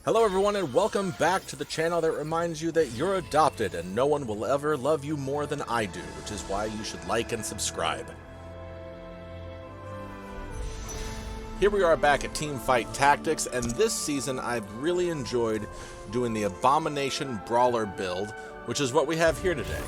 Hello everyone and welcome back to the channel that reminds you that you're adopted and no one will ever love you more than I do, which is why you should like and subscribe. Here we are back at Teamfight Tactics, and this season I've really enjoyed doing the Abomination Brawler build, which is what we have here today.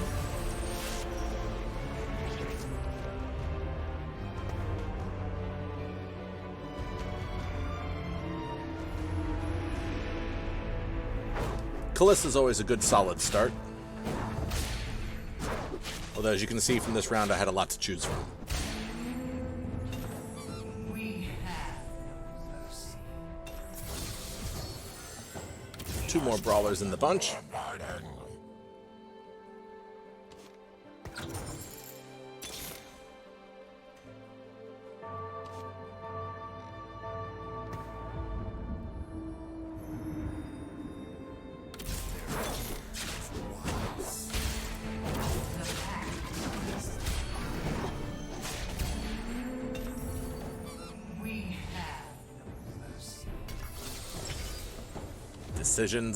Kalista's always a good solid start. Although as you can see from this round I had a lot to choose from. Two more brawlers in the bunch.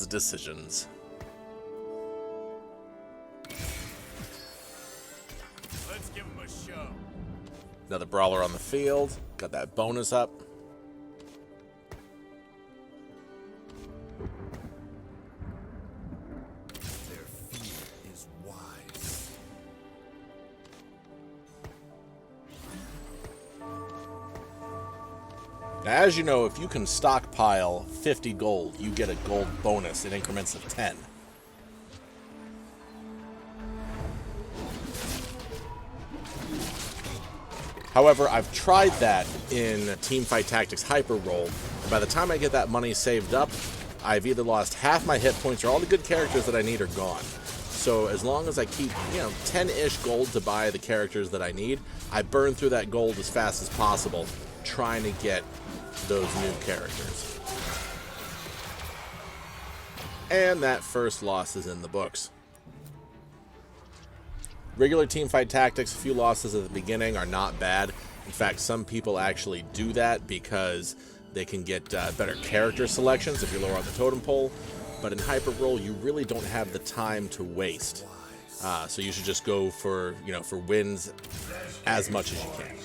Decisions. Let's give him a show. Another brawler on the field. Got that bonus up. Their fear is wise. Now, as you know, if you can stockpile 50 gold, you get a gold bonus in increments of 10. However, I've tried that in Teamfight Tactics Hyper Roll, and by the time I get that money saved up, I've either lost half my hit points or all the good characters that I need are gone. So as long as I keep, 10-ish gold to buy the characters that I need, I burn through that gold as fast as possible, trying to get those new characters. And that first loss is in the books. Regular Teamfight Tactics, a few losses at the beginning are not bad. In fact, some people actually do that because they can get better character selections if you're lower on the totem pole. But in Hyper Roll, you really don't have the time to waste. So you should just go for, for wins as much as you can.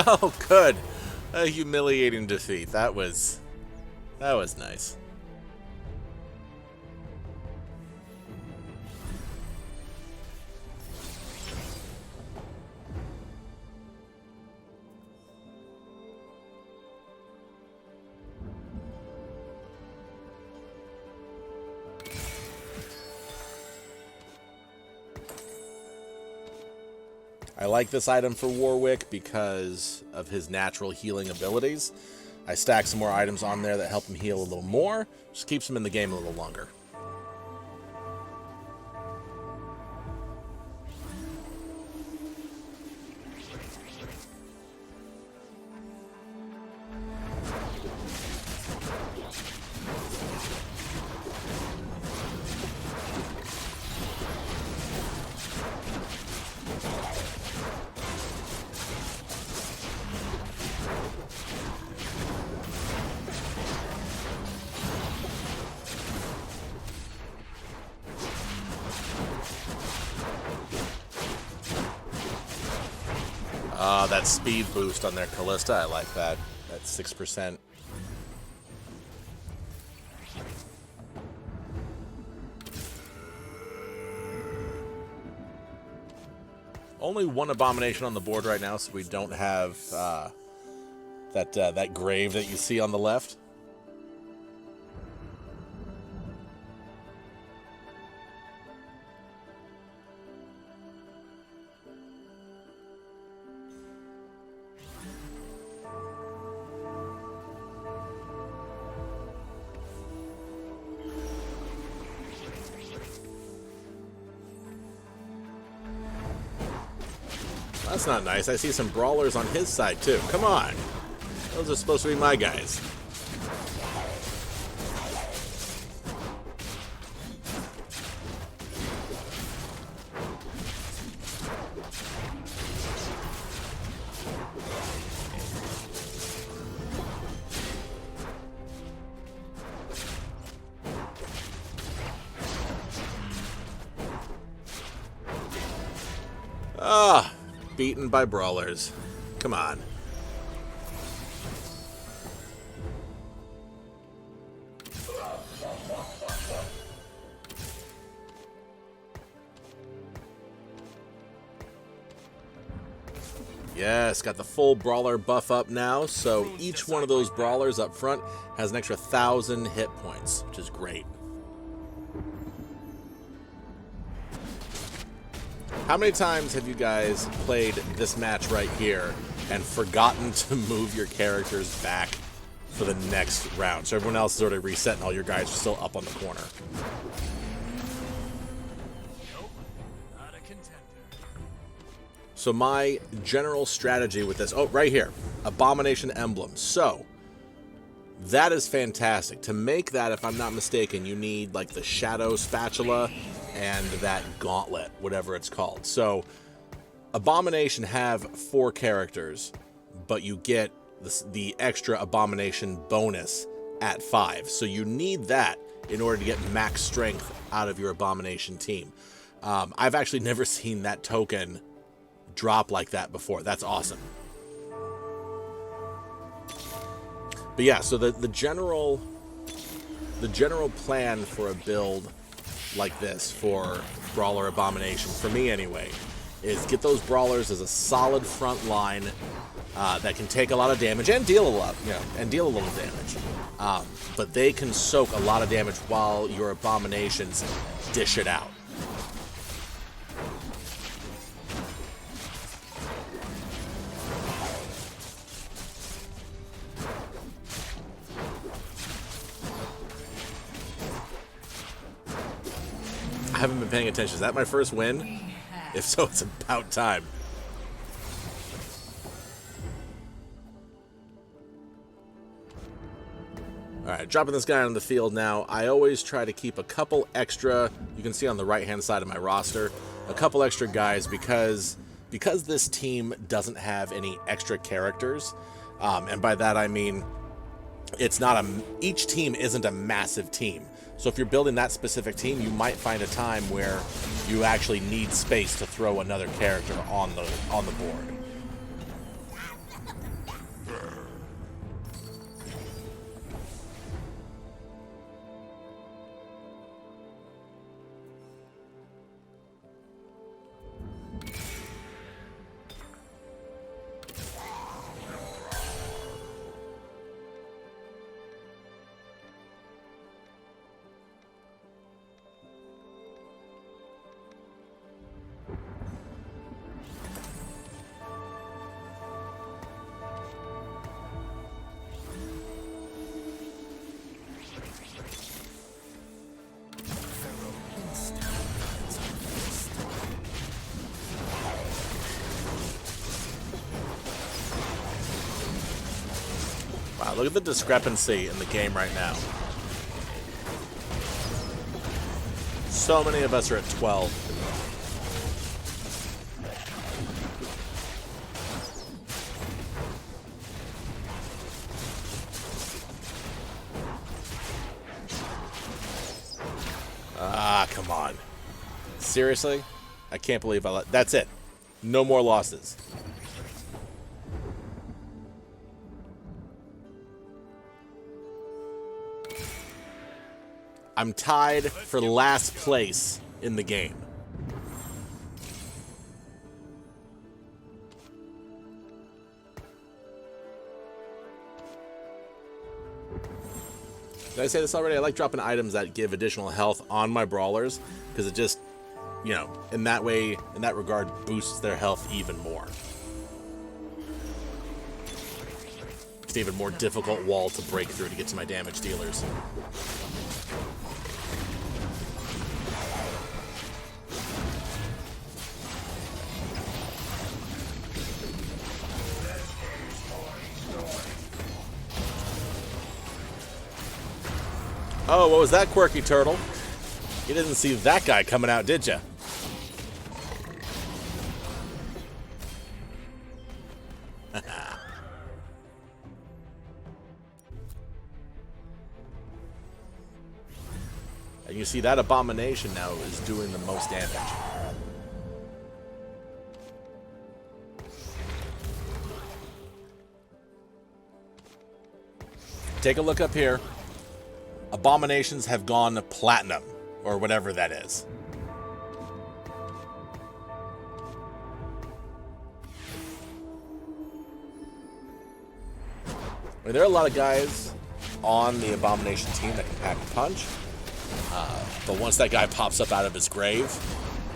Oh, good. A humiliating defeat. That was nice. I like this item for Warwick because of his natural healing abilities. I stack some more items on there that help him heal a little more, just keeps him in the game a little longer. That speed boost on their Kalista, I like that. That's 6%. Only one Abomination on the board right now, so we don't have that grave that you see on the left. That's not nice. I see some brawlers on his side, too. Come on. Those are supposed to be my guys. Ah, beaten by brawlers. Come on. Yes, got the full brawler buff up now, so each one of those brawlers up front has an extra 1,000 hit points, which is great. How many times have you guys played this match right here and forgotten to move your characters back for the next round? So everyone else is already reset and all your guys are still up on the corner. Nope, not a contender. So my general strategy with this, oh, right here, Abomination Emblem. So that is fantastic. To make that, if I'm not mistaken, you need like the Shadow Spatula and that Gauntlet, whatever it's called. So Abomination have 4 characters, but you get the extra Abomination bonus at 5. So you need that in order to get max strength out of your Abomination team. I've actually never seen that token drop like that before. That's awesome. But yeah, so the general plan for a build like this for Brawler Abomination, for me anyway, is get those brawlers as a solid front line that can take a lot of damage and deal a lot, and deal a little damage. But they can soak a lot of damage while your Abominations dish it out. I haven't been paying attention. Is that my first win? If so, it's about time. Alright, dropping this guy on the field now. I always try to keep a couple extra, you can see on the right-hand side of my roster, a couple extra guys because this team doesn't have any extra characters. And by that I mean it's not each team isn't a massive team. So if you're building that specific team, you might find a time where you actually need space to throw another character on the board. Wow, look at the discrepancy in the game right now. So many of us are at 12. Ah, come on. Seriously? I can't believe I let... That's it. No more losses. I'm tied for last place in the game. Did I say this already? I like dropping items that give additional health on my brawlers because it just, in that way, in that regard, boosts their health even more. It's an even more difficult wall to break through to get to my damage dealers. Oh, what was that, quirky turtle? You didn't see that guy coming out, did you? And you see that abomination now is doing the most damage. Take a look up here. Abominations have gone platinum, or whatever that is. I mean, there are a lot of guys on the Abomination team that can pack a punch. But once that guy pops up out of his grave,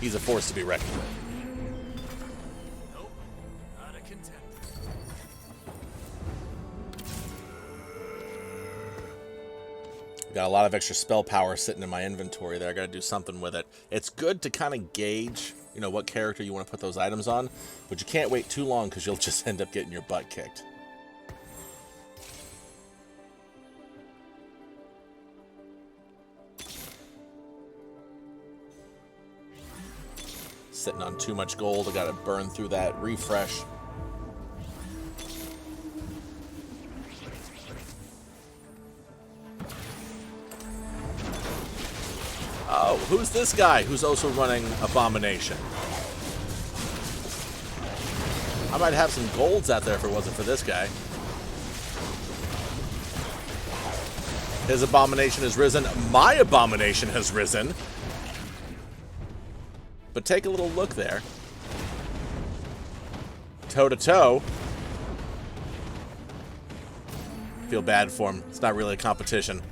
he's a force to be reckoned with. Nope, not a contender. Got a lot of extra spell power sitting in my inventory there. I got to do something with it. It's good to kind of gauge, you know, what character you want to put those items on, but you can't wait too long because you'll just end up getting your butt kicked. Sitting on too much gold. I got to burn through that refresh. Oh, who's this guy who's also running Abomination? I might have some golds out there if it wasn't for this guy. His Abomination has risen. My Abomination has risen. But take a little look there. Toe to toe. Feel bad for him. It's not really a competition.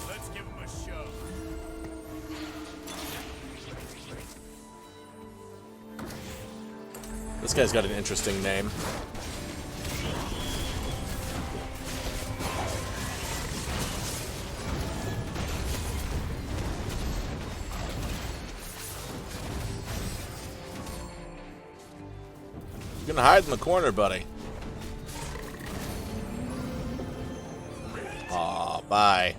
Let's give him a show. This guy's got an interesting name. You're gonna hide in the corner, buddy. Aw, bye.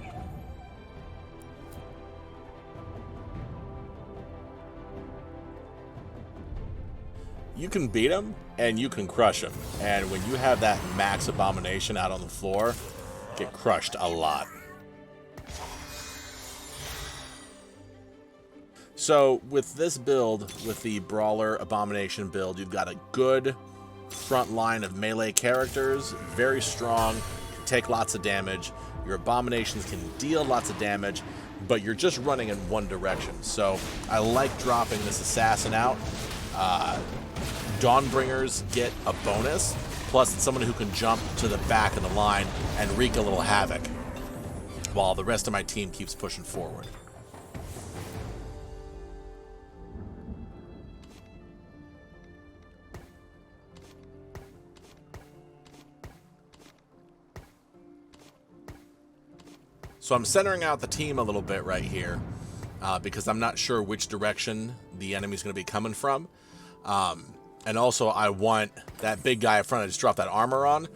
You can beat him, and you can crush him. And when you have that max Abomination out on the floor, get crushed a lot. So, with this build, with the Brawler Abomination build, you've got a good front line of melee characters, very strong, can take lots of damage. Your Abominations can deal lots of damage, but you're just running in one direction. So, I like dropping this Assassin out. Dawnbringers get a bonus, plus it's someone who can jump to the back of the line and wreak a little havoc, while the rest of my team keeps pushing forward. So I'm centering out the team a little bit right here, because I'm not sure which direction the enemy's going to be coming from. And also, I want that big guy up front to just drop that armor on,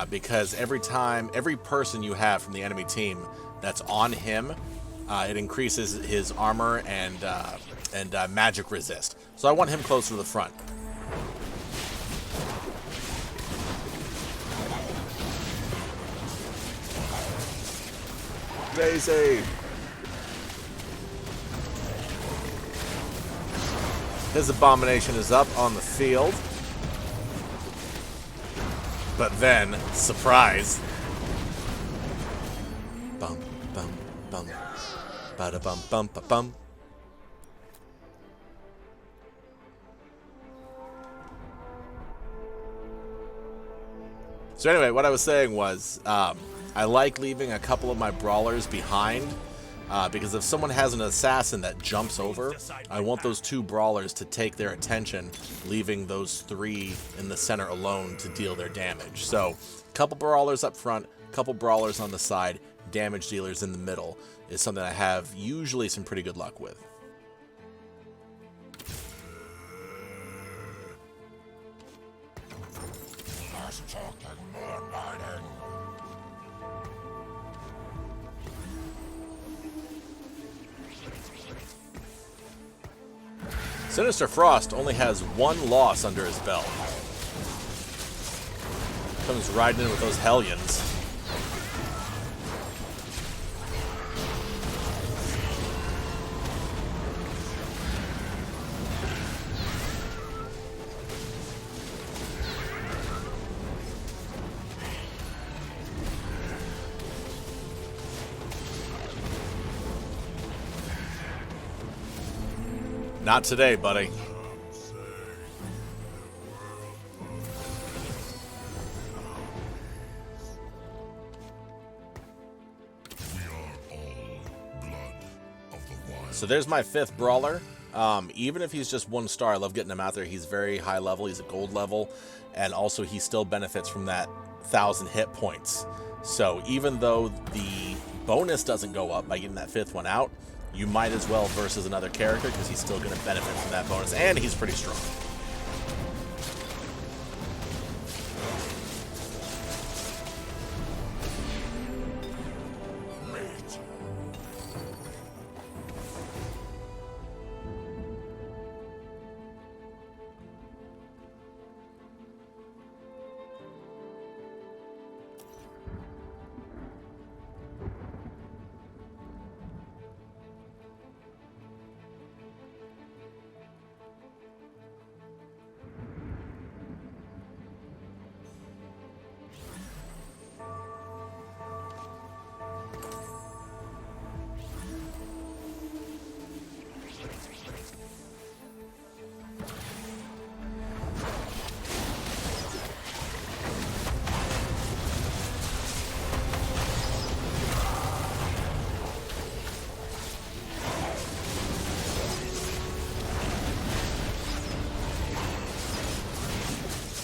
because every person you have from the enemy team that's on him, it increases his armor and magic resist. So I want him closer to the front. Daisy! His Abomination is up on the field. But then, surprise. Bum, bum, bum. Bada bum, bum, ba bum. So anyway, what I was saying was, I like leaving a couple of my brawlers behind, because if someone has an assassin that jumps over, I want those 2 brawlers to take their attention, leaving those 3 in the center alone to deal their damage. So, a couple brawlers up front, a couple brawlers on the side, damage dealers in the middle is something I have usually some pretty good luck with. Sinister Frost only has 1 loss under his belt. Comes riding in with those Hellions. Not today, buddy. So there's my 5th brawler. Even if he's just 1 star, I love getting him out there. He's very high level. He's a gold level. And also he still benefits from that 1,000 hit points. So even though the bonus doesn't go up by getting that 5th one out, you might as well versus another character because he's still going to benefit from that bonus. And he's pretty strong.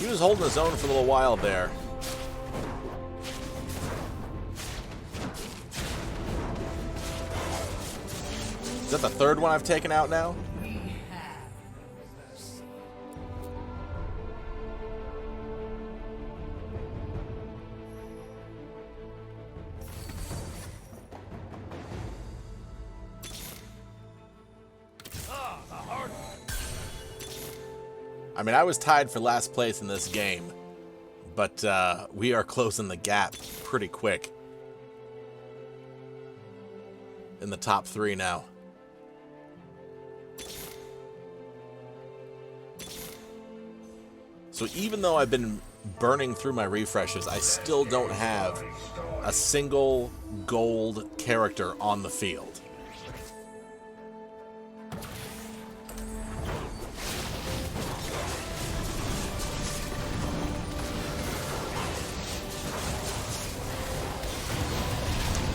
He was holding his own for a little while there. Is that the 3rd one I've taken out now? I mean, I was tied for last place in this game, but we are closing the gap pretty quick. In the top 3 now. So even though I've been burning through my refreshes, I still don't have a single gold character on the field.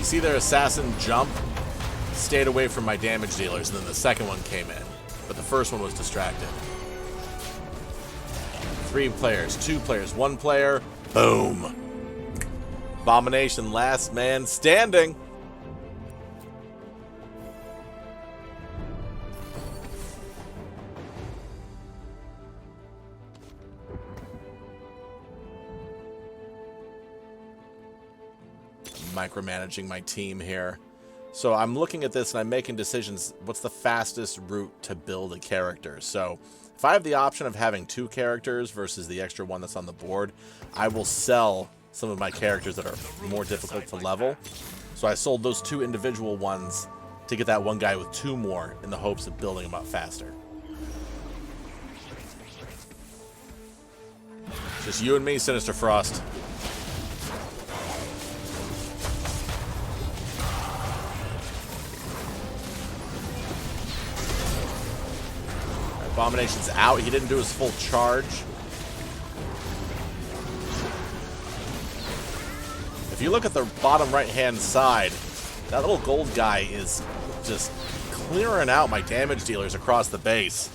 See their assassin jump, stayed away from my damage dealers, and then the second one came in. But the first one was distracted. 3 players, 2 players, 1 player, boom. Abomination, last man standing. Micromanaging my team here. So I'm looking at this and I'm making decisions. What's the fastest route to build a character? So if I have the option of having 2 characters versus the extra one that's on the board, I will sell some of my characters that are more difficult to level. So I sold those 2 individual ones to get that one guy with 2 more in the hopes of building him up faster. Just you and me, Sinister Frost. Abomination's out. He didn't do his full charge. If If you look at the bottom right-hand side, that little gold guy is just clearing out my damage dealers across the base.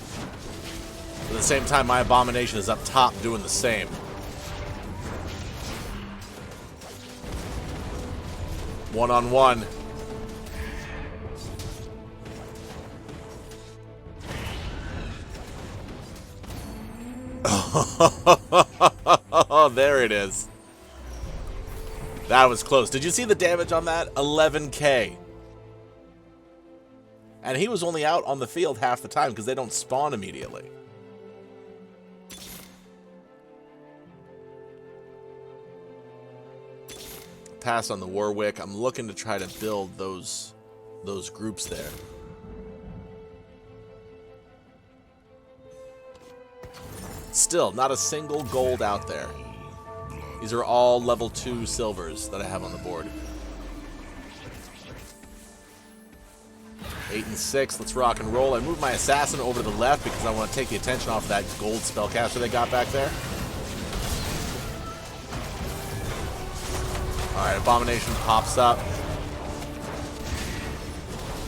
At the same time, my Abomination is up top doing the same. One-on-one. Oh, there it is. That was close. Did you see the damage on that? 11k. And he was only out on the field half the time because they don't spawn immediately. Pass on the Warwick. I'm looking to try to build those groups there. Still, not a single gold out there. These are all level 2 silvers that I have on the board. 8 and 6, let's rock and roll. I moved my assassin over to the left because I want to take the attention off that gold spellcaster they got back there. Alright, Abomination pops up.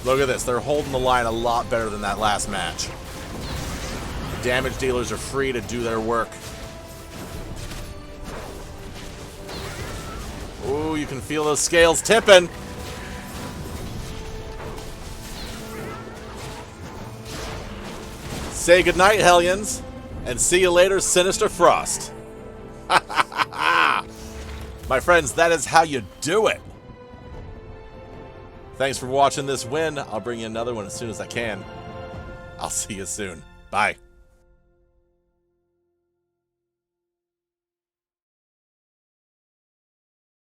Look at this, they're holding the line a lot better than that last match. The damage dealers are free to do their work. Ooh, you can feel those scales tipping. Say goodnight, Hellions, and see you later, Sinister Frost. My friends, that is how you do it. Thanks for watching this win. I'll bring you another one as soon as I can. I'll see you soon. Bye.